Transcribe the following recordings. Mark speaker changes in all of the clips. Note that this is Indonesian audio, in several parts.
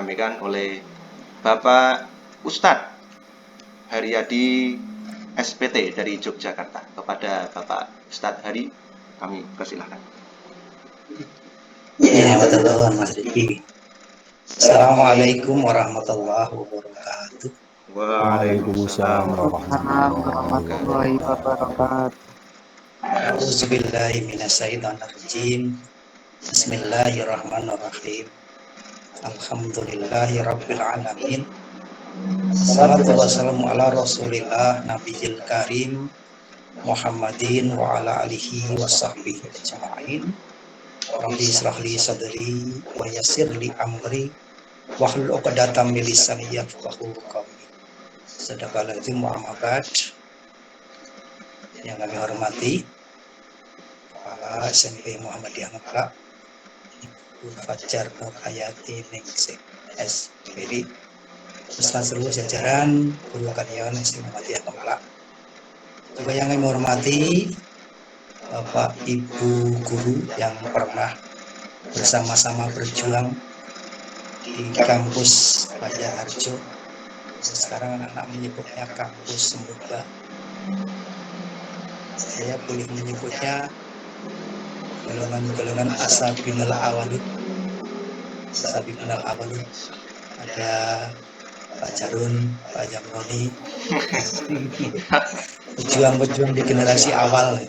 Speaker 1: disampaikan oleh Bapak Ustadz Haryadi SPT dari Yogyakarta. Kepada Bapak Ustadz Hari, kami persilahkan.
Speaker 2: Ya, betul Mas Riki. Assalamualaikum warahmatullahi wabarakatuh.
Speaker 1: Waalaikumsalam
Speaker 3: warahmatullahi wabarakatuh.
Speaker 2: Auzubillahi minasyaitonirrajim. Bismillahirrahmanirrahim. Alhamdulillahi rabbil alamin. Wassalatu wassalamu ala Rasulillah Nabiyil Karim Muhammadin wa ala alihi wa sahbihi ajma'in. Rabbi israh li sadri wa yassir li amri wahlul 'uqdatam min lisani yafqahu qawli. Sadaqallahul Muhammad. Yang kami hormati Kepala SMP Muhammadiyah Ngeplak, Ibu Fajar Nur Hayati Ningsih SPD, beserta seluruh jajaran guru karyawan SMP Muhammadiyah Ngeplak. Juga yang kami hormati Bapak Ibu guru yang pernah bersama-sama berjuang di kampus Raja Harjo. Sekarang anak-anak menyebutnya kampus Sembuba. Saya boleh menyebutnya golongan-golongan Ashabinal Awalud. Ashabinal Awalud. Ada Pak Jarun, Pak Jamroni, pejuang-pejuang di generasi awal.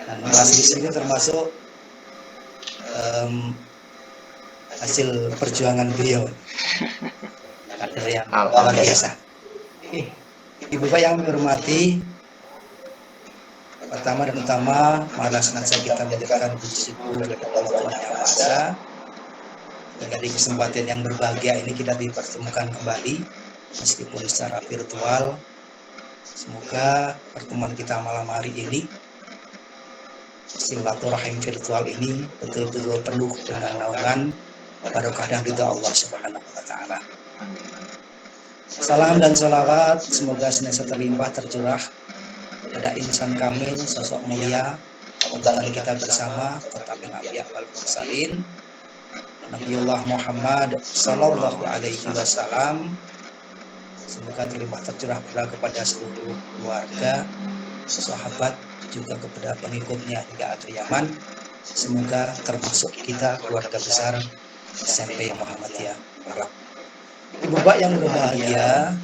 Speaker 2: Dan Mas Rizky itu termasuk hasil perjuangan beliau. Kader yang luar biasa. Ibu Bapak yang menghormati, pertama dan utama, marilah senantiasa kita menjadikan puji syukur kepada Allah Yang Maha Esa. Hingga di kesempatan yang berbahagia ini kita dipertemukan kembali, meskipun secara virtual. Semoga pertemuan kita malam hari ini, silaturahim virtual ini, betul-betul penuh dengan naungan barokah dan ridha Allah Subhanahu wa Ta'ala. Salam dan sholawat semoga senantiasa terlimpah tercurah pada insan kamil, sosok mulia, panutan kita bersama, khatamin anbiya wal mursalin, Nabiullah Muhammad sallallahu alaihi wasallam. Semoga terlimpah tercurah pula kepada seluruh keluarga, sahabat, juga kepada pengikutnya hingga akhir zaman. Semoga termasuk kita keluarga besar SMP Muhammadiyah. Ibu Bapak yang berbahagia,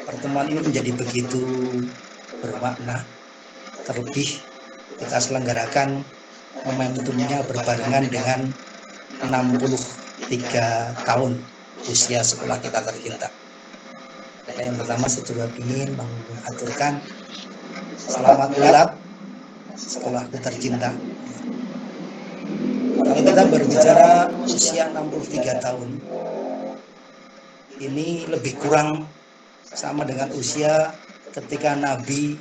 Speaker 2: pertemuan ini menjadi begitu bermakna. Terlebih kita selenggarakan momentumnya berbarengan dengan 63 tahun usia sekolah kita tercinta. Dan yang pertama saya juga ingin mengaturkan selamat ulang sekolahku tercinta. Kalau kita berbicara usia 63 tahun, ini lebih kurang sama dengan usia ketika Nabi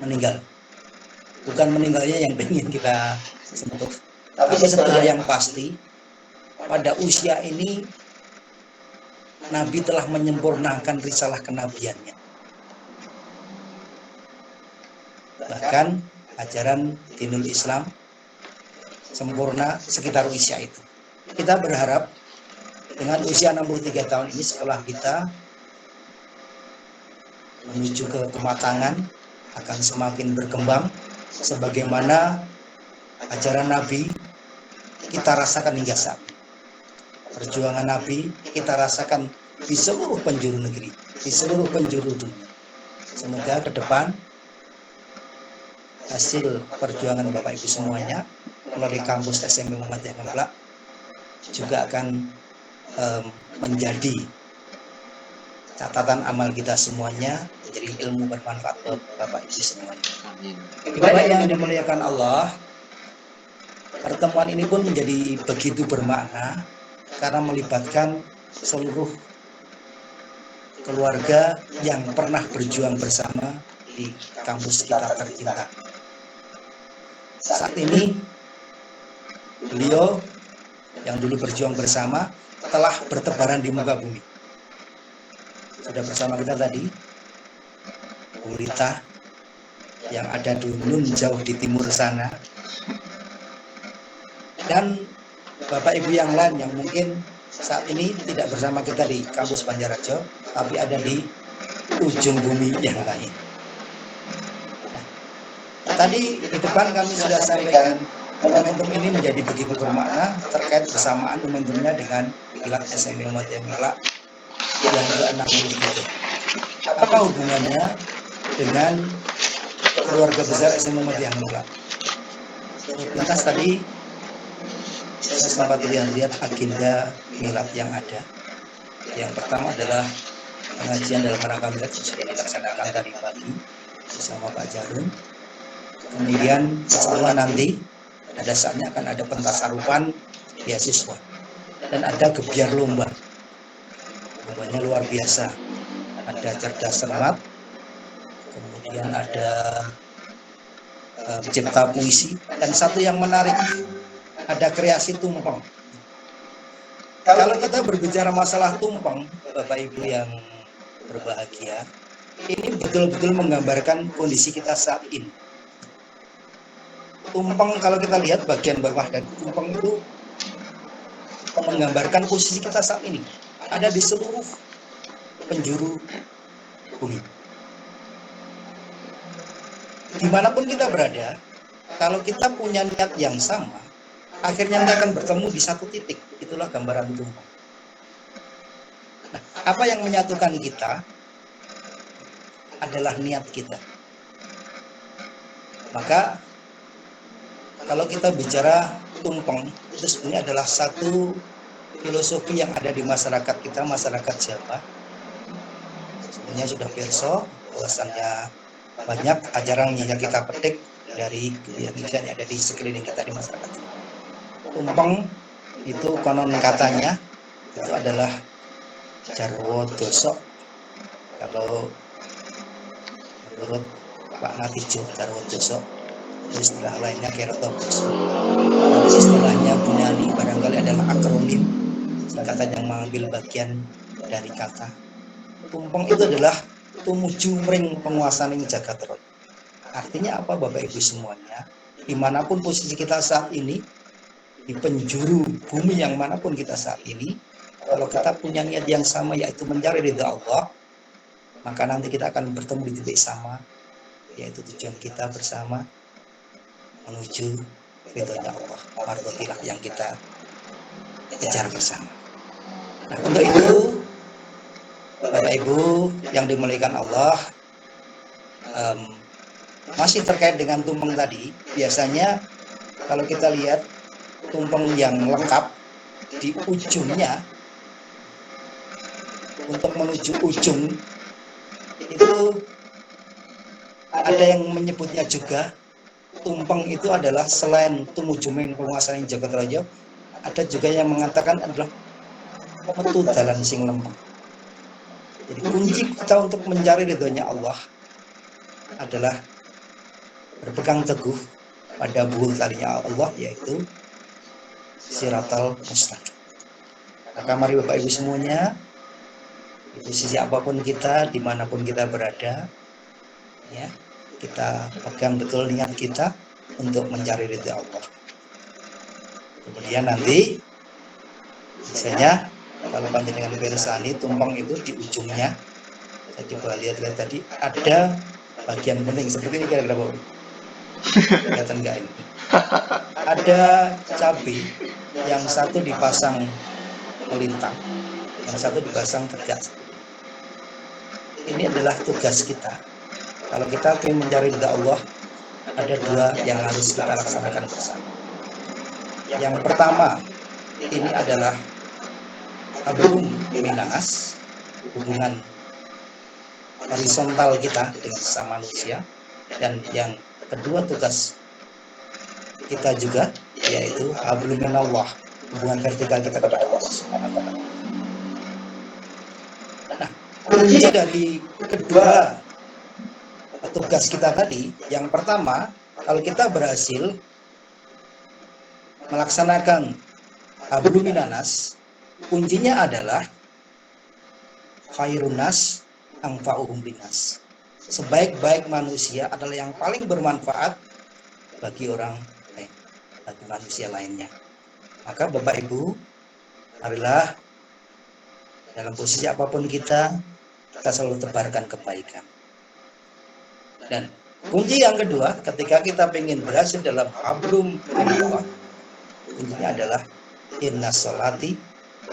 Speaker 2: meninggal. Bukan meninggalnya yang ingin kita sentuh, tapi satu hal yang pasti, pada usia ini Nabi telah menyempurnakan risalah kenabiannya. Bahkan ajaran dinul Islam sempurna sekitar usia itu. Kita berharap dengan usia 63 tahun ini sekolah kita menuju ke kematangan akan semakin berkembang sebagaimana ajaran Nabi kita rasakan hingga saat ini. Perjuangan Nabi kita rasakan di seluruh penjuru negeri, di seluruh penjuru dunia. Semoga ke depan hasil perjuangan Bapak Ibu semuanya melalui kampus SMP Muhammadiyah Ngeplak juga akan menjadi catatan amal kita semuanya, menjadi ilmu bermanfaat buat Bapak Ibu semuanya. Bapak yang dimuliakan Allah, pertemuan ini pun menjadi begitu bermakna karena melibatkan seluruh keluarga yang pernah berjuang bersama di kampus kita tercinta. Saat ini beliau yang dulu berjuang bersama telah bertebaran di muka bumi. Sudah bersama kita tadi Bu Rita yang ada dulu jauh di timur sana, dan Bapak Ibu yang lain yang mungkin saat ini tidak bersama kita di kampus Banjarraja, tapi ada di ujung bumi yang lain. Tadi di depan kami sudah sampaikan momentum ini menjadi begitu bermakna terkait bersamaan momentumnya dengan Milad SMA Muhammadiyah Milad yang ke-63. Apa hubungannya dengan keluarga besar SMA Muhammadiyah Milad? Sekilas tadi saya sempat lihat agenda Milad yang ada. Yang pertama adalah pengajian dalam rangka Milad yang sudah dilaksanakan tadi pagi bersama Pak Jarun. Kemudian insya Allah nanti pada saatnya akan ada pentasarupan beasiswa dan ada gebiar lomba. Lombanya luar biasa. Ada cerdas cermat, kemudian ada cipta puisi, dan satu yang menarik ada kreasi tumpeng. Kalau kita berbicara masalah tumpeng, Bapak Ibu yang berbahagia, ini betul-betul menggambarkan kondisi kita saat ini. Tumpeng kalau kita lihat bagian bawah dan tumpeng itu menggambarkan posisi kita saat ini. Ada di seluruh penjuru bumi. Dimanapun kita berada, kalau kita punya niat yang sama, akhirnya kita akan bertemu di satu titik. Itulah gambaran tumpeng. Nah, apa yang menyatukan kita adalah niat kita. Maka kalau kita bicara tumpeng, itu sebenarnya adalah satu filosofi yang ada di masyarakat kita, masyarakat Jawa. Sebenarnya sudah perso, bahwasannya banyak ajaran yang kita petik dari kebiasaan yang ada di sekeliling kita di masyarakat. Tumpeng itu konon katanya itu adalah jarwo dosok. Kalau menurut Pak Natijo, jarwo dosok. Istilah lainnya kerotopus. Istilahnya Bunani barangkali adalah akronim singkatan yang mengambil bagian dari kata. Tumpeng itu adalah tumuju mring penguasaan jagat raya. Artinya apa Bapak Ibu semuanya? Dimanapun posisi kita saat ini, di penjuru bumi yang manapun kita saat ini, kalau kita punya niat yang sama yaitu mencari ridha Allah, maka nanti kita akan bertemu di titik sama, yaitu tujuan kita bersama menuju ridhonya Allah, mardotilah yang kita kejar bersama. Nah, untuk itu Bapak Ibu yang dimuliakan Allah, masih terkait dengan tumpeng tadi, biasanya kalau kita lihat tumpeng yang lengkap di ujungnya, untuk menuju ujung itu ada yang menyebutnya juga tumpeng itu adalah selain tumuju mring penguasaan jagat raya, ada juga yang mengatakan adalah metu dalan sing lempeng. Jadi kunci kita untuk mencari ridhonya Allah adalah berpegang teguh pada buah talinya Allah, yaitu siratal mustaqim. Maka mari Bapak Ibu semuanya, di posisi apapun kita, dimanapun kita berada, ya, kita pegang betul niat kita untuk mencari ridha Allah. Kemudian nanti misalnya kalau panjenengan pirsani tumpeng itu di ujungnya, saya coba lihat tadi ada bagian penting seperti ini kira-kira Bapak. Kelihatan enggak ini? Ada cabai yang satu dipasang melintang, yang satu dipasang tegak. Ini adalah tugas kita. Kalau kita ingin mencari ridha Allah, ada dua yang harus kita laksanakan bersama. Yang pertama, ini adalah hablum minas, hubungan horizontal kita dengan sesama manusia. Dan yang kedua tugas kita juga, yaitu hablum minallah, hubungan vertikal kita kepada Allah Subhanahu wa Ta'ala. Nah, kunci dari kedua tugas kita tadi, yang pertama, kalau kita berhasil melaksanakan hablum minanas, kuncinya adalah khairun nas anfa'uhum linnas. Sebaik-baik manusia adalah yang paling bermanfaat bagi orang lain, bagi manusia lainnya. Maka Bapak Ibu, marilah dalam posisi apapun kita selalu tebarkan kebaikan. Dan kunci yang kedua, ketika kita ingin berhasil dalam hablum minallah, kuncinya adalah inna sholati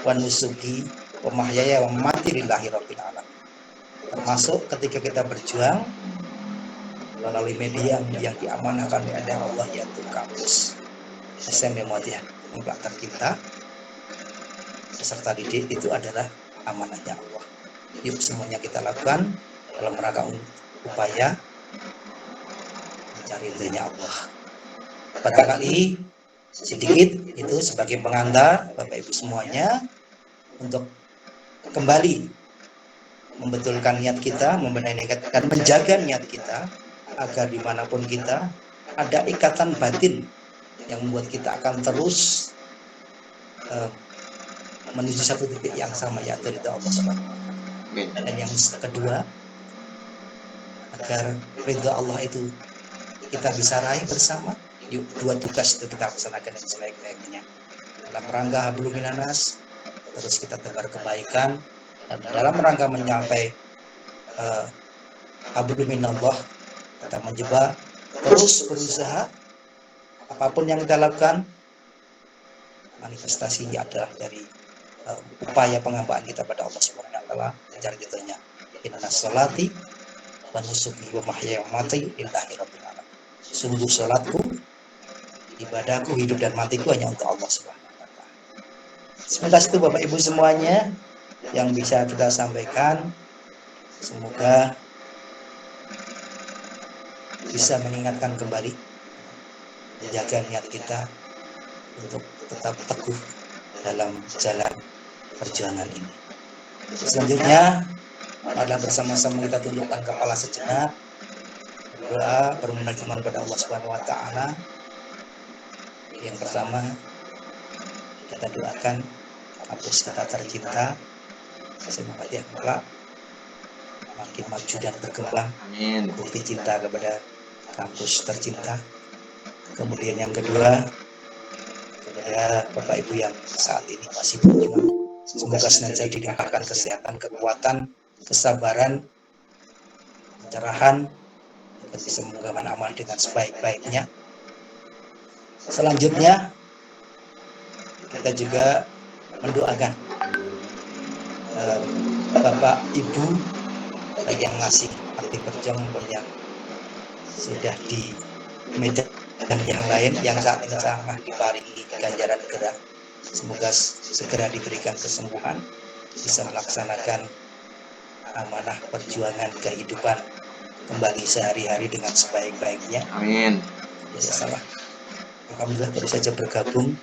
Speaker 2: wa nusuki wa mahyaya wa mamati lillahi rabbil alamin. Termasuk ketika kita berjuang melalui media yang diamanahkan oleh Allah, yaitu kampus SMP Muhammadiyah Negeri Tercinta peserta didik, itu adalah amanahnya Allah. Yuk semuanya kita lakukan dalam rangka upaya mencari ridhonya Allah. Barangkali sedikit itu sebagai pengantar Bapak Ibu semuanya untuk kembali membetulkan niat kita, membenahi niat dan menjaga niat kita agar dimanapun kita ada ikatan batin yang membuat kita akan terus menuju satu titik yang sama, yaitu ridha Allah Subhanahu wa Ta'ala. Dan yang kedua, agar ridha Allah itu kita bisa raih bersama, yuk dua tugas itu kita laksanakan yang sebaik-baiknya. Dalam rangka hablum minanas, terus kita tebar kebaikan, dan dalam rangka mencapai hablum minallah, kita mencoba terus berusaha. Apapun yang kita lakukan, manifestasinya adalah dari upaya penghambaan kita pada Allah Subhanahu wa Ta'ala, mencari ridhonya. Inna sholati wa nusuki wa mahyaya wa mamati lillahi rabbil alamin. Sungguh salatku, ibadahku, hidup dan matiku hanya untuk Allah Subhanahu wa Ta'ala. Sebentar itu Bapak Ibu semuanya yang bisa kita sampaikan. Semoga bisa mengingatkan kembali, menjaga niat kita untuk tetap teguh dalam jalan perjuangan ini. Selanjutnya, adalah bersama-sama kita tundukkan kepala sejenak, berdoa, bermunajat kepada Allah Subhanahu wa Ta'ala. Yang pertama, kita doakan kampus kita tercinta, semoga dia kelak makin maju dan berkembang.
Speaker 1: Amin.
Speaker 2: Bukti cinta kepada kampus tercinta. Kemudian yang kedua, kepada Bapak Ibu yang saat ini masih berjuang, semoga senantiasa dilimpahkan kesehatan, kekuatan, kesabaran, pencerahan, dan bisa mengemban amal dengan sebaik-baiknya. Selanjutnya, kita juga mendoakan Bapak Ibu baik yang masih aktif berjuang maupun yang sudah di medan yang lain yang saat ini sangat diparingi ganjaran gerak. Semoga segera diberikan kesembuhan, bisa melaksanakan amanah perjuangan kehidupan kembali sehari-hari dengan sebaik-baiknya.
Speaker 1: Amin.
Speaker 2: Tidak salah. Alhamdulillah baru saja bergabung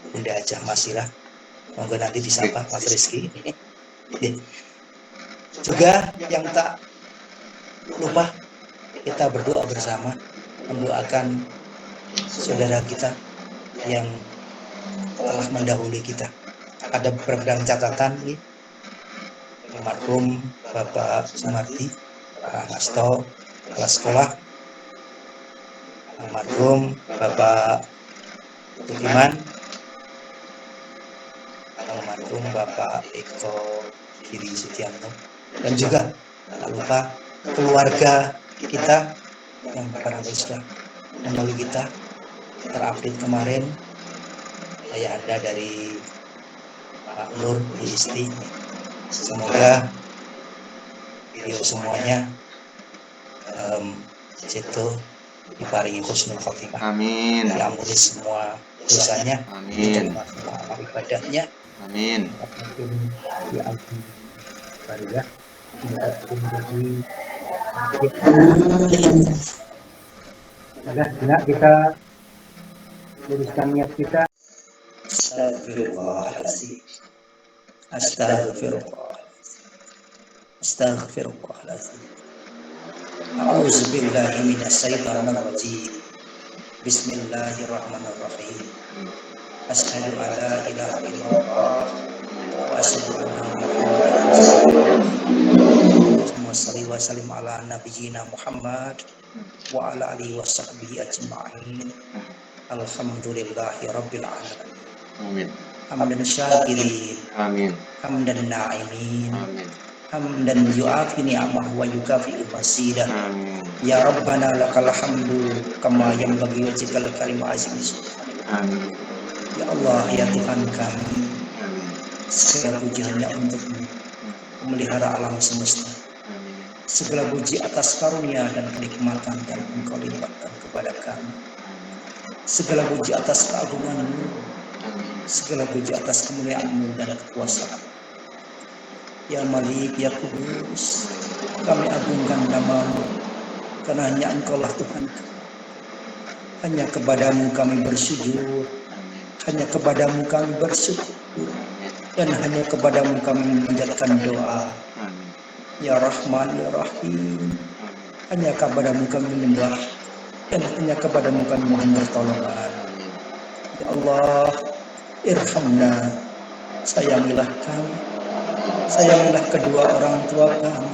Speaker 2: Bunda Hajah Masirah. Monggo nanti disapa Mas Rizky. Juga yang tak lupa kita berdoa bersama, mendoakan saudara kita yang telah mendahului kita. Ada beberapa catatan nih. Almarhum Bapak Sumardi, Pak Hasto, kepala sekolah. Almarhum Bapak Tukiman, almarhum Bapak Eko Giri Sutianto, dan juga tak lupa keluarga kita yang barangkali sudah mendahului kita. Terupdate kemarin ayahanda dari Pak Nur Bu Isti. Semoga beliau semuanya situ diparingi husnul khotimah.
Speaker 1: Amin.
Speaker 2: Diampuni semua dosanya,
Speaker 1: Amin.
Speaker 2: amal ibadahnya.
Speaker 1: Amin.
Speaker 3: Sudah kita luruskan niat kita.
Speaker 2: Astagfirullahaladzim. Astagfirullah. Astagfirullahaladzim. A'udzubillahi minasyaitonir rajim. Bismillahirrahmanirrahim. Asyhadu an la ilaha illallah wa asyhadu anna Muhammadan rasulullah. Allahumma shalli wa sallim ala nabiyyina Muhammad wa ala alihi wa sahbihi ajma'in. Alhamdulillahi rabbil alamin.
Speaker 1: Amin.
Speaker 2: hamdan syakirin,
Speaker 1: Amin.
Speaker 2: hamdan na'imin,
Speaker 1: Amin.
Speaker 2: hamdan yu'afi ni'amah wa yukafi masidah.
Speaker 1: Amin.
Speaker 2: Ya Rabbana lakal hamdu kama yanbaghi wajhikal karim azim.
Speaker 1: Amin.
Speaker 2: Ya Allah, ya Tuhan kami,
Speaker 1: Amin.
Speaker 2: segala puji hanya untukmu, pemelihara alam semesta.
Speaker 1: Amin.
Speaker 2: Segala puji atas karunia dan kenikmatan yang Engkau limpahkan kepada kami. Segala puji atas keagungan-Mu, segala puji atas kemuliaan-Mu dan kekuasaan. Ya Malik, ya Kudus, kami agungkan nama-Mu, karena hanya Engkau lah Tuhan kami. Hanya kepadamu kami bersujud, hanya kepadamu kami bersyukur, dan hanya kepadamu kami memanjatkan doa. Ya Rahman, ya Rahim, hanya kepadamu kami menyembah, dan hanya kepadamu kami mohon pertolongan. Ya Allah, irhamna, sayangilah kami, sayangilah kedua orang tua kami,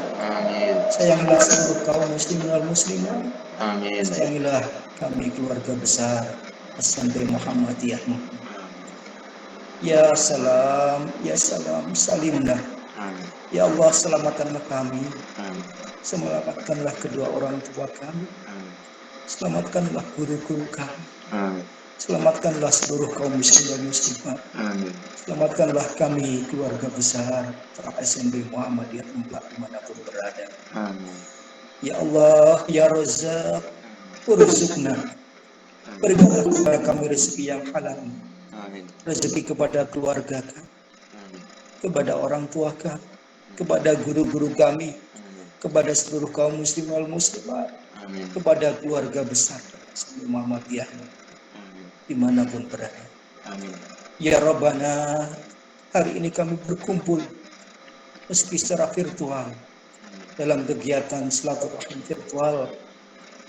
Speaker 2: sayangilah seluruh kaum muslimin wal muslimat, sayangilah kami keluarga besar SMP Muhammadiyah. Ya salam, salimlah. Ya Allah, selamatkanlah kami, selamatkanlah kedua orang tua kami, selamatkanlah guru-guru kami, selamatkanlah seluruh kaum muslim dan muslimat, selamatkanlah kami keluarga besar SMP Muhammadiyah tempat dimanapun berada. Ya Allah, ya Razzaq, urzuqna, berikanlah kepada kami rezeki yang halal, rezeki kepada keluarga kami, kepada orang tua kami, kepada guru-guru kami, kepada seluruh kaum muslim wal muslimat, kepada keluarga besar Muhammadiyah dimanapun berada. Ya Rabbana, hari ini kami berkumpul meski secara virtual dalam kegiatan silaturahim virtual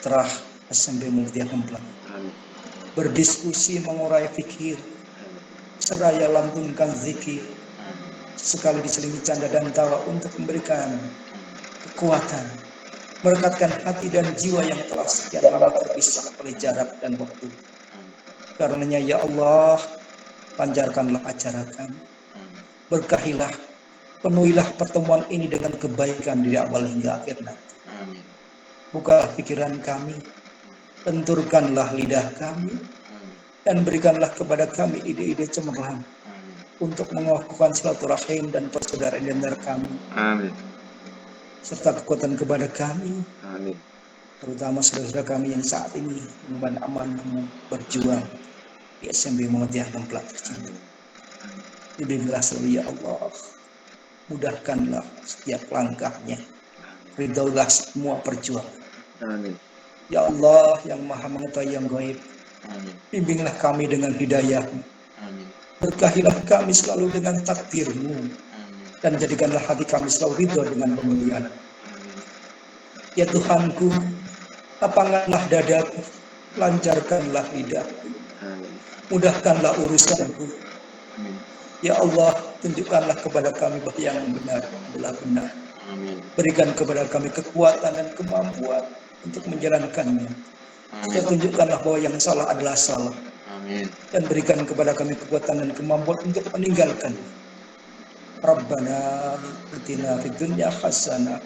Speaker 2: Terah SMP Muhammadiyah Kemplang, berdiskusi mengurai fikir, seraya lantunkan zikir, sekali diselingi canda dan tawa untuk memberikan kekuatan, merekatkan hati dan jiwa yang telah sekian lama terpisah oleh jarak dan waktu. Karenanya ya Allah, panjarkanlah acara kami, berkahilah, penuhilah pertemuan ini dengan kebaikan dari awal hingga akhir nanti. Bukalah pikiran kami, benturkanlah lidah kami, dan berikanlah kepada kami ide-ide cemerlang untuk mengukuhkan silaturahim dan persaudaraan di antara kami. Serta kekuatan kepada kami, terutama saudara-saudara kami yang saat ini mengemban amanah berjuang di SMP Muhammadiyah Kemplang tercinta. Bimbinglah selalu ya Allah, mudahkanlah setiap langkahnya, ridaulah semua perjuangan. Ya Allah yang maha mengetahui yang gaib, bimbinglah kami dengan hidayah-Mu, berkahilah kami selalu dengan takdir-Mu, dan jadikanlah hati kami selalu ridho dengan pemilihan. Ya Tuhanku, lapangkanlah dadaku, lancarkanlah lidahku, mudahkanlah urusanku. Ya Allah, tunjukkanlah kepada kami bahwa yang benar adalah benar. Berikan kepada kami kekuatan dan kemampuan untuk menjalankannya. Dan tunjukkanlah bahwa yang salah adalah salah. Dan berikan kepada kami kekuatan dan kemampuan untuk meninggalkan. Rabbana atina fid dunya hasanah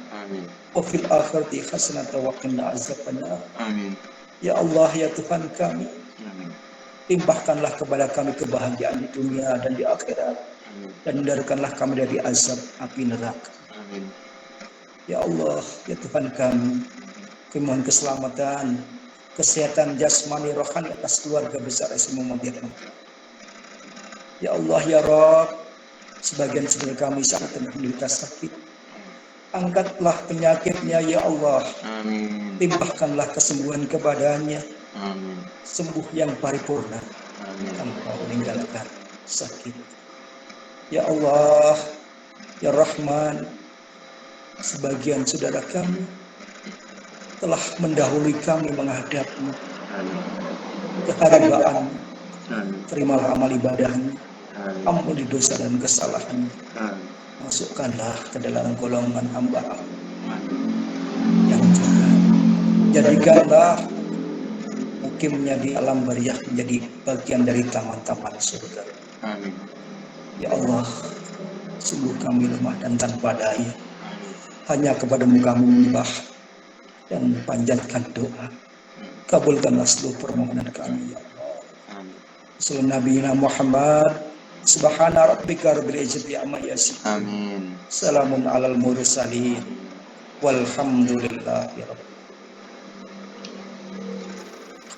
Speaker 2: wa fil akhirati hasanah wa qina azabannar. Ya Allah, ya Tuhan kami, limpahkanlah kepada kami kebahagiaan di dunia dan di akhirat, dan hindarkanlah kami dari azab api neraka. Ya Allah, ya Tuhan kami, mohon keselamatan, kesehatan jasmani rohani atas keluarga besar SMP Muhammadiyah. Ya Allah, ya Rabb, sebagian saudara kami sangat menderita sakit, angkatlah penyakitnya ya Allah. Limpahkanlah kesembuhan kepadanya, sembuh yang paripurna tanpa meninggalkan sakit. Ya Allah, ya Rahman, sebagian saudara kami telah mendahului kami menghadap-Mu, keharbaan, terimalah amal ibadahnya, ampuni dosa dan kesalahan, masukkanlah ke dalam golongan hamba yang jaga, jadikanlah mukimnya di alam bariyah menjadi bagian dari taman-taman surga.
Speaker 1: Amin.
Speaker 2: Ya Allah, sungguh kami lemah dan tanpa daya. Hanya kepadamu kami menyembah dan panjatkan doa. Kabulkanlah seluruh permohonan kami, ya Allah.
Speaker 1: Amin.
Speaker 2: Sallallahu Nabi Muhammad. Subhana rabbika rabbil izzati amma yasifun.
Speaker 1: Amin.
Speaker 2: Salamun alal mursalin. Walhamdulillahi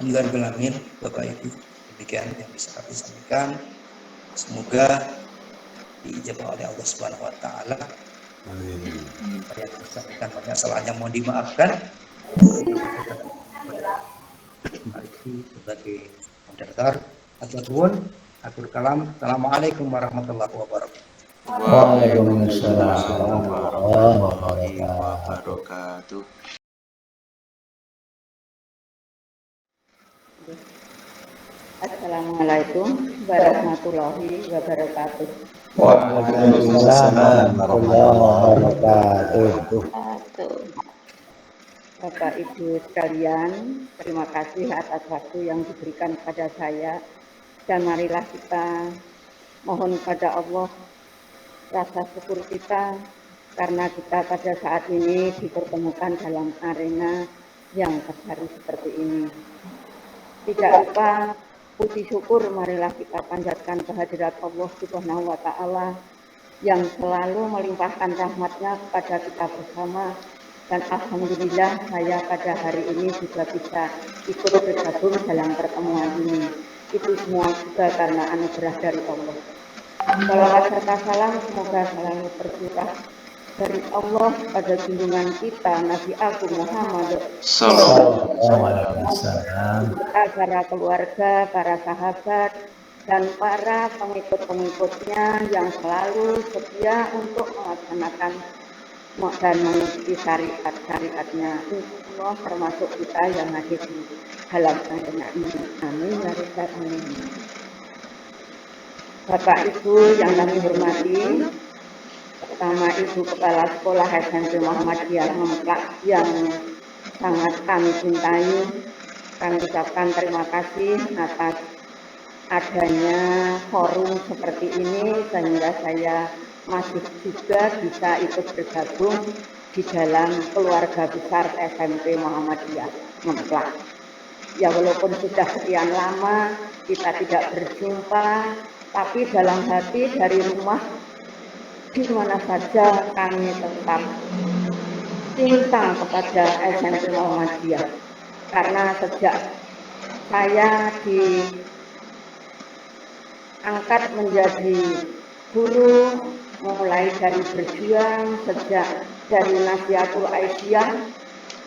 Speaker 2: rabbil alamin. Bapak Ibu, demikian yang bisa kami sampaikan. Semoga diijabah oleh Allah Subhanahu wa taala. Apa yang disampaikan banyak salahnya mohon dimaafkan. Sebagai moderator, atur kalam. Assalamualaikum warahmatullahi wabarakatuh.
Speaker 1: Waalaikumsalam warahmatullahi wabarakatuh.
Speaker 4: Assalamualaikum warahmatullahi wabarakatuh.
Speaker 5: Waalaikumsalam warahmatullahi wabarakatuh.
Speaker 4: Bapak Ibu sekalian, terima kasih atas waktu yang diberikan kepada saya. Dan marilah kita mohon pada Allah rasa syukur kita karena kita pada saat ini dipertemukan dalam arena yang terbaru seperti ini. Tidak lupa puji syukur marilah kita panjatkan kehadirat Allah Subhanahu wa taala yang selalu melimpahkan rahmatnya kepada kita bersama, dan alhamdulillah saya pada hari ini juga bisa ikut bergabung dalam pertemuan ini. Itu semua juga karena anugerah dari Allah. Salawat serta salam semoga selalu tercurah dari Allah pada junjungan kita Nabi Agung Muhammad
Speaker 5: Waalaikumsalam.
Speaker 4: para keluarga, para sahabat, dan para pengikut-pengikutnya yang selalu setia untuk melaksanakan dan mengikuti syariat-syariatnya. Allah termasuk kita yang hadir di dalam arena ini. Amin. Amin. Bapak Ibu yang kami hormati, pertama Ibu Kepala Sekolah SMP Muhammadiyah Ngemplak yang sangat kami cintai, kami ucapkan terima kasih atas adanya forum seperti ini sehingga saya masih juga bisa ikut bergabung di dalam keluarga besar SMP Muhammadiyah Ngemplak. Ya walaupun sudah sekian lama kita tidak berjumpa, tapi dalam hati dari rumah di mana saja kami tetap cinta kepada SMP Muhammadiyah. Karena sejak saya diangkat menjadi guru, mulai dari berjuang sejak dari Nasihatul Aisyah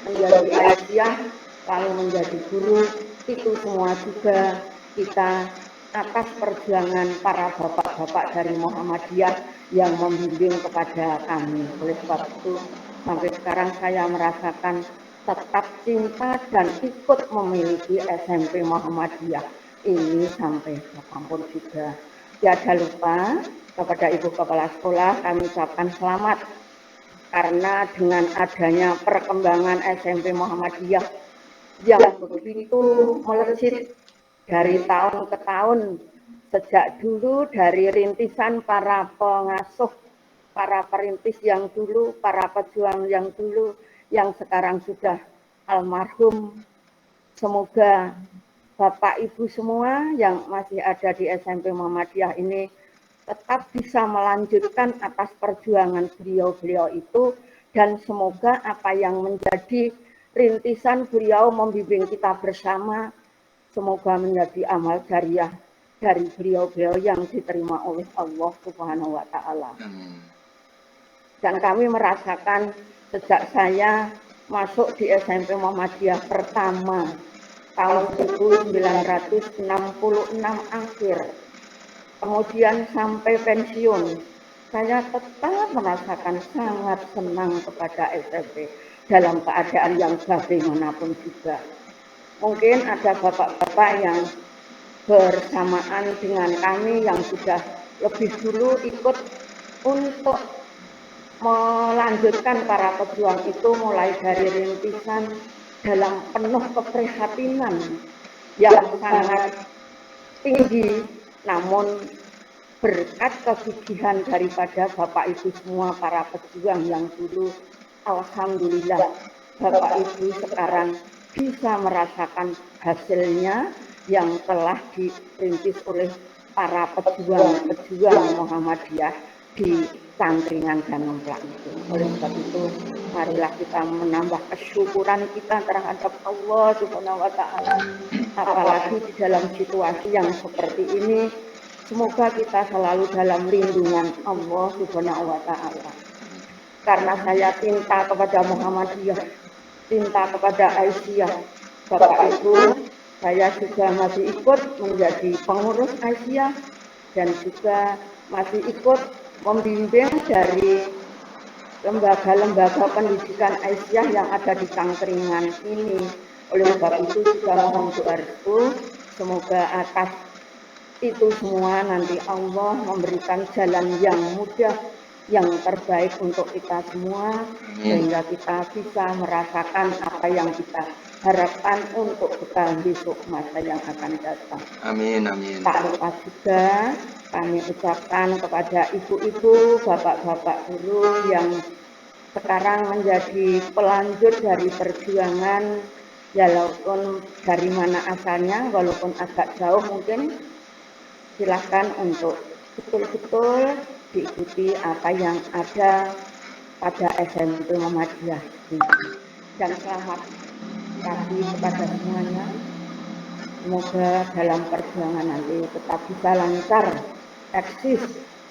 Speaker 4: menjadi Aisyah, lalu menjadi guru, itu semua juga kita atas perjuangan para bapak-bapak dari Muhammadiyah yang membimbing kepada kami. Oleh sebab itu sampai sekarang saya merasakan tetap cinta dan ikut memiliki SMP Muhammadiyah ini sampai kapanpun juga. Tiada lupa kepada Ibu Kepala Sekolah kami ucapkan selamat karena dengan adanya perkembangan SMP Muhammadiyah yang begitu melejit dari tahun ke tahun, sejak dulu dari rintisan para pengasuh, para perintis yang dulu, para pejuang yang dulu, yang sekarang sudah almarhum. Semoga Bapak Ibu semua yang masih ada di SMP Muhammadiyah ini tetap bisa melanjutkan atas perjuangan beliau-beliau itu, dan semoga apa yang menjadi rintisan beliau membimbing kita bersama semoga menjadi amal jariah dari beliau-beliau yang diterima oleh Allah Subhanahu wa taala. Dan kami merasakan sejak saya masuk di SMP Muhammadiyah pertama tahun 1966 akhir, kemudian sampai pensiun, saya tetap merasakan sangat senang kepada SMP dalam keadaan yang bagaimanapun juga. Mungkin ada bapak-bapak yang bersamaan dengan kami yang sudah lebih dulu ikut untuk melanjutkan para pejuang itu mulai dari rintisan dalam penuh keprihatinan yang sangat tinggi, namun berkat kegigihan daripada Bapak Ibu semua para pejuang yang dulu, alhamdulillah Bapak Ibu sekarang bisa merasakan hasilnya yang telah dirintis oleh para pejuang-pejuang Muhammadiyah di Cangkringan dan Ngemplak itu. Oleh sebab itu, marilah kita menambah kesyukuran kita terhadap Allah Subhanahu wa Ta'ala. Apalagi di dalam situasi yang seperti ini, semoga kita selalu dalam lindungan Allah Subhanahu wa Ta'ala. Karena saya cinta kepada Muhammadiyah, cinta kepada Aisyah, Bapak Ibu, saya juga masih ikut menjadi pengurus Aisyah dan juga masih ikut membimbing dari lembaga-lembaga pendidikan Aisyah yang ada di Cangkringan ini. Oleh sebab itu juga mohon doa restu, semoga atas itu semua nanti Allah memberikan jalan yang mudah, yang terbaik untuk kita semua, sehingga kita bisa merasakan apa yang kita harapkan untuk kita besok masa yang akan datang.
Speaker 1: Amin, amin.
Speaker 4: Tak lupa juga kami ucapkan kepada ibu-ibu, bapak-bapak guru yang sekarang menjadi pelanjut dari perjuangan, ya walaupun dari mana asalnya, walaupun agak jauh mungkin, silahkan untuk betul-betul diikuti apa yang ada pada SMP Muhammadiyah ini. Dan selamat pagi kepada semuanya. Semoga dalam perjuangan nanti tetap bisa lancar, eksis.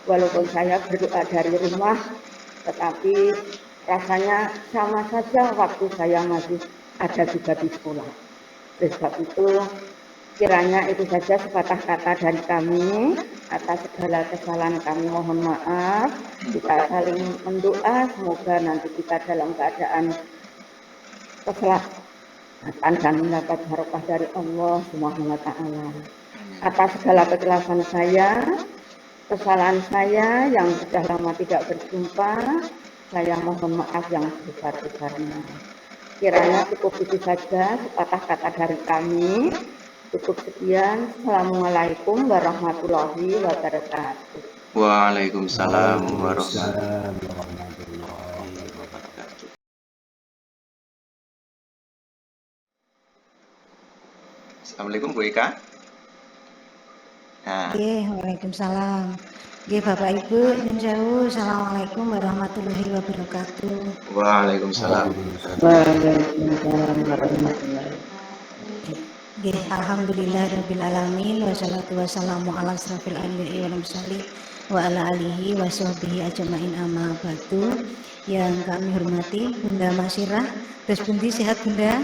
Speaker 4: Walaupun saya berdoa dari rumah, tetapi rasanya sama saja waktu saya masih ada juga di sekolah. Oleh sebab itu, kiranya itu saja sepatah kata dari kami. Atas segala kesalahan kami mohon maaf. Kita saling mendoa, semoga nanti kita dalam keadaan keselamatan dan mendapat barokah dari Allah Subhanahu wa Ta'ala. Atas segala kekerasan saya, kesalahan saya yang sudah lama tidak berjumpa, saya mohon maaf yang sebesar-besarnya. Kiranya cukup itu saja sepatah kata dari kami. Cukup sekian. Assalamualaikum warahmatullahi wabarakatuh.
Speaker 1: Waalaikumsalam warahmatullahi wabarakatuh. Assalamualaikum Bu Eka. Nah.
Speaker 6: Waalaikumsalam. Bapak Ibu, nyun sewu. Assalamualaikum warahmatullahi wabarakatuh.
Speaker 1: Waalaikumsalam.
Speaker 4: Waalaikumsalam warahmatullahi wabarakatuh.
Speaker 6: Alhamdulillahirabbil alamin wassalatu wassalamu ala asrofil anbiya'i wal mursalin wa ala alihi wa sahbihi ajmain amma ba'du. Yang kami hormati Bunda Masirah. Terus Bundi sehat Bunda?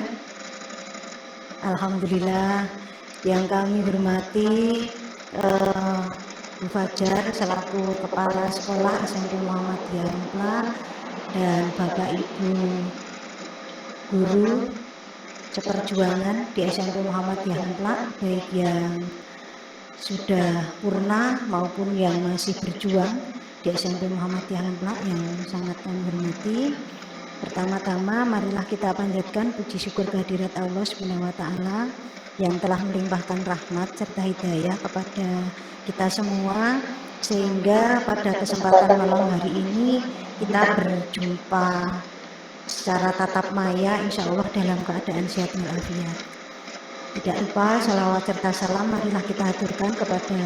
Speaker 6: Alhamdulillah. Yang kami hormati Bu Fajar selaku Kepala Sekolah SMP Muhammadiyah Ngemplak dan Bapak Ibu Guru seperjuangan di SMP Muhammadiyah Ngemplak, baik yang sudah purna maupun yang masih berjuang di SMP Muhammadiyah Ngemplak yang sangat kami hormati. Pertama-tama marilah kita panjatkan puji syukur kehadirat Allah Subhanahu wa Ta'ala yang telah melimpahkan rahmat serta hidayah kepada kita semua, sehingga pada kesempatan malam hari ini kita berjumpa secara tatap maya insya Allah dalam keadaan sehat walafiat. Tidak lupa salawat serta salam marilah kita aturkan kepada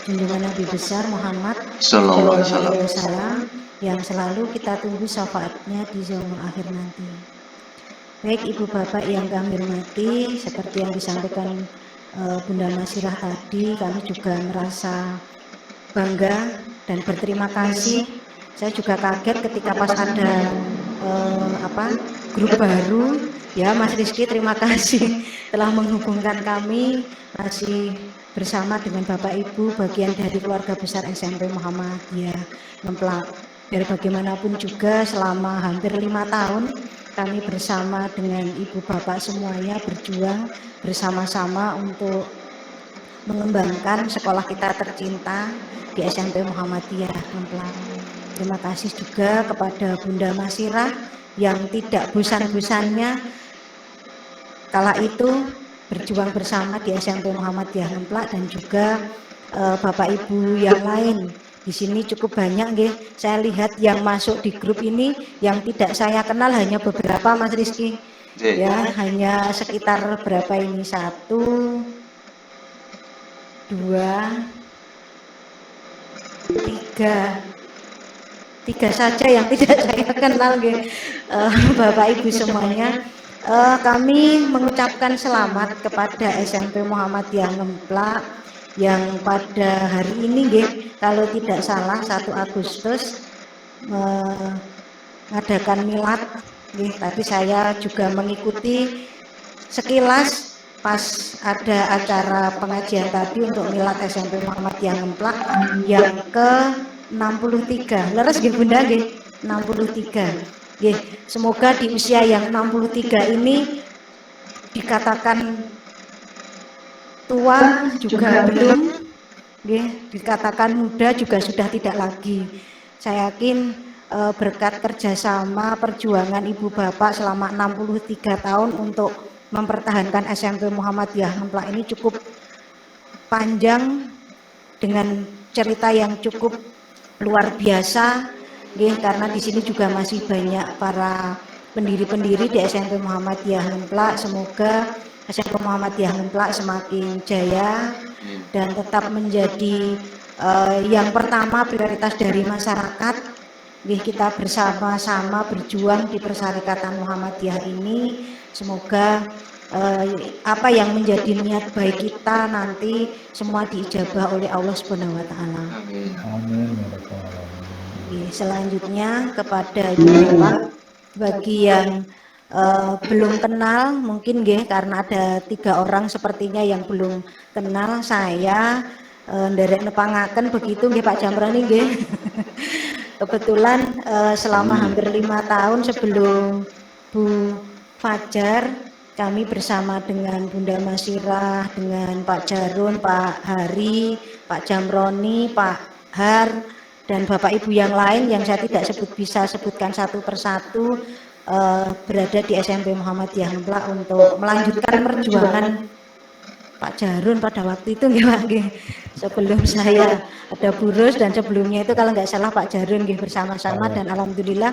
Speaker 6: junjungan Nabi besar Muhammad Sallallahu Alaihi Wasallam yang selalu kita tunggu syafaatnya di zaman akhir nanti. Baik Ibu Bapak yang kami hormati, seperti yang disampaikan Bunda Masirah tadi, kami juga merasa bangga dan berterima kasih. Saya juga kaget ketika pas ada grup baru, ya Mas Rizky, terima kasih telah menghubungkan kami masih bersama dengan Bapak Ibu bagian dari keluarga besar SMP Muhammadiyah Ngemplak. Biar bagaimanapun juga selama hampir 5 tahun kami bersama dengan Ibu Bapak semuanya berjuang bersama-sama untuk mengembangkan sekolah kita tercinta di SMP Muhammadiyah Ngemplak. Terima kasih juga kepada Bunda Masirah yang tidak bosan-bosannya kala itu berjuang bersama di SMP Muhammadiyah Ngemplak dan juga Bapak Ibu yang lain. Di sini cukup banyak nggih. Saya lihat yang masuk di grup ini yang tidak saya kenal hanya beberapa Mas Rizky.
Speaker 1: J.
Speaker 6: Ya, hanya sekitar berapa ini? 1, 2, 3 saja yang tidak saya kenal nggih. Bapak Ibu semuanya. Kami mengucapkan selamat kepada SMP Muhammadiyah Ngemplak yang pada hari ini nggih, kalau tidak salah 1 Agustus mengadakan milad nggih. Tadi saya juga mengikuti sekilas pas ada acara pengajian tadi untuk milad SMP Muhammadiyah Ngemplak yang ke 63. Leres nggih Bunda nggih, 63. Nggih, semoga di usia yang 63 ini dikatakan tua juga belum, nggih, dikatakan muda juga sudah tidak lagi. Saya yakin berkat kerjasama perjuangan Ibu Bapak selama 63 tahun untuk mempertahankan SMP Muhammadiyah Ngemplak ini cukup panjang dengan cerita yang cukup luar biasa, nggih, karena di sini juga masih banyak para pendiri-pendiri di SMP Muhammadiyah Ngemplak. Semoga SMP Muhammadiyah Ngemplak semakin jaya dan tetap menjadi yang pertama prioritas dari masyarakat. Nggih, kita bersama-sama berjuang di Persyarikatan Muhammadiyah ini. Semoga apa yang menjadi niat baik kita nanti semua diijabah oleh Allah Subhanahu wa taala.
Speaker 1: Amin.
Speaker 5: Amin.
Speaker 6: Selanjutnya kepada Ibu Bapak, bagi yang belum kenal mungkin nggih, karena ada 3 orang sepertinya yang belum kenal saya, nderek nepangaken begitu nggih Pak Jamroni nggih. Kebetulan selama hampir 5 tahun sebelum Bu Fajar, kami bersama dengan Bunda Masirah, dengan Pak Jarun, Pak Hari, Pak Jamroni, Pak Har, dan Bapak Ibu yang lain yang saya tidak bisa sebutkan satu persatu, berada di SMP Muhammadiyah Ngemplak untuk melanjutkan perjuangan Pak Jarun pada waktu itu nggih Pak nggih. Sebelum saya ada Burus dan sebelumnya itu kalau nggak salah Pak Jarun nggih bersama-sama, dan alhamdulillah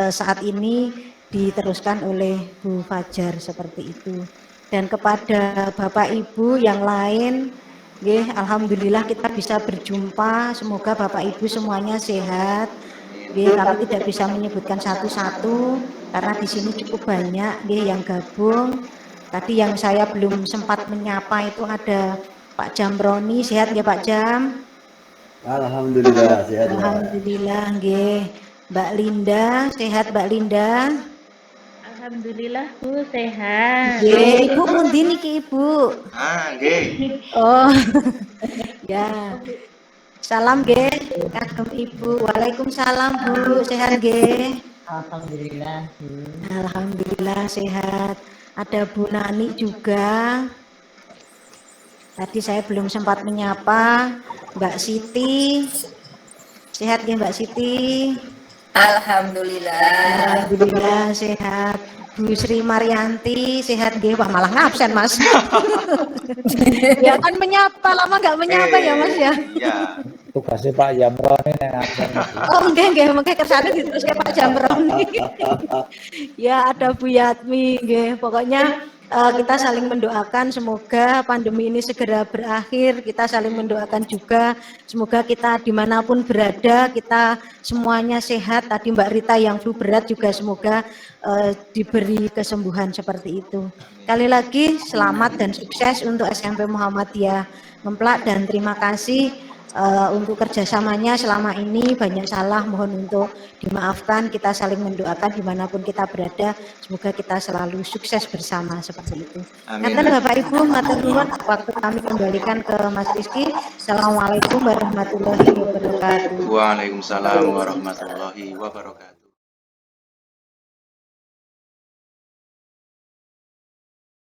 Speaker 6: saat ini diteruskan oleh Bu Fajar seperti itu. Dan kepada Bapak Ibu yang lain nggih, alhamdulillah kita bisa berjumpa. Semoga Bapak Ibu semuanya sehat. Nggih, kami tidak bisa menyebutkan satu-satu karena di sini cukup banyak nggih yang gabung. Tadi yang saya belum sempat menyapa itu ada Pak Jamroni, sehat nggih Pak Jam?
Speaker 5: Alhamdulillah sehat.
Speaker 6: Alhamdulillah nggih. Mbak Linda, sehat Mbak Linda?
Speaker 7: Alhamdulillah Bu, sehat.
Speaker 6: Nggih, Ibu pundi niki Ibu?
Speaker 1: Nggih.
Speaker 6: Oh. Ya. Salam nggih kagem Ibu. Waalaikumsalam Bu, sehat nggih?
Speaker 7: Alhamdulillah Bu.
Speaker 6: Alhamdulillah sehat. Ada Bu Nani juga. Tadi saya belum sempat menyapa. Mbak Siti. Sehat nggih Mbak Siti?
Speaker 8: Alhamdulillah.
Speaker 6: Alhamdulillah sehat. Bu Sri Maryanti sehat nggih? Wah, malah ngabsen Mas. Ya kan menyapa, lama nggak menyapa ya Mas ya.
Speaker 1: Ya.
Speaker 5: Tugasnya Pak Jamroni yang
Speaker 6: Oh nggih, mengke kersane diteruske Pak Jamroni. Ya ada Bu Yatmi nggih. Pokoknya kita saling mendoakan semoga pandemi ini segera berakhir. Kita saling mendoakan juga semoga kita dimanapun berada kita semuanya sehat. Tadi Mbak Rita yang flu berat juga semoga diberi kesembuhan seperti itu. Sekali lagi selamat dan sukses untuk SMP Muhammadiyah Ngemplak dan terima kasih untuk kerjasamanya selama ini. Banyak salah mohon untuk dimaafkan. Kita saling mendoakan dimanapun kita berada, semoga kita selalu sukses bersama seperti itu. Ngaten Bapak Ibu, matur nuwun, waktu kami kembalikan ke Mas Rizky. Assalamualaikum warahmatullahi wabarakatuh.
Speaker 1: Waalaikumsalam warahmatullahi wabarakatuh.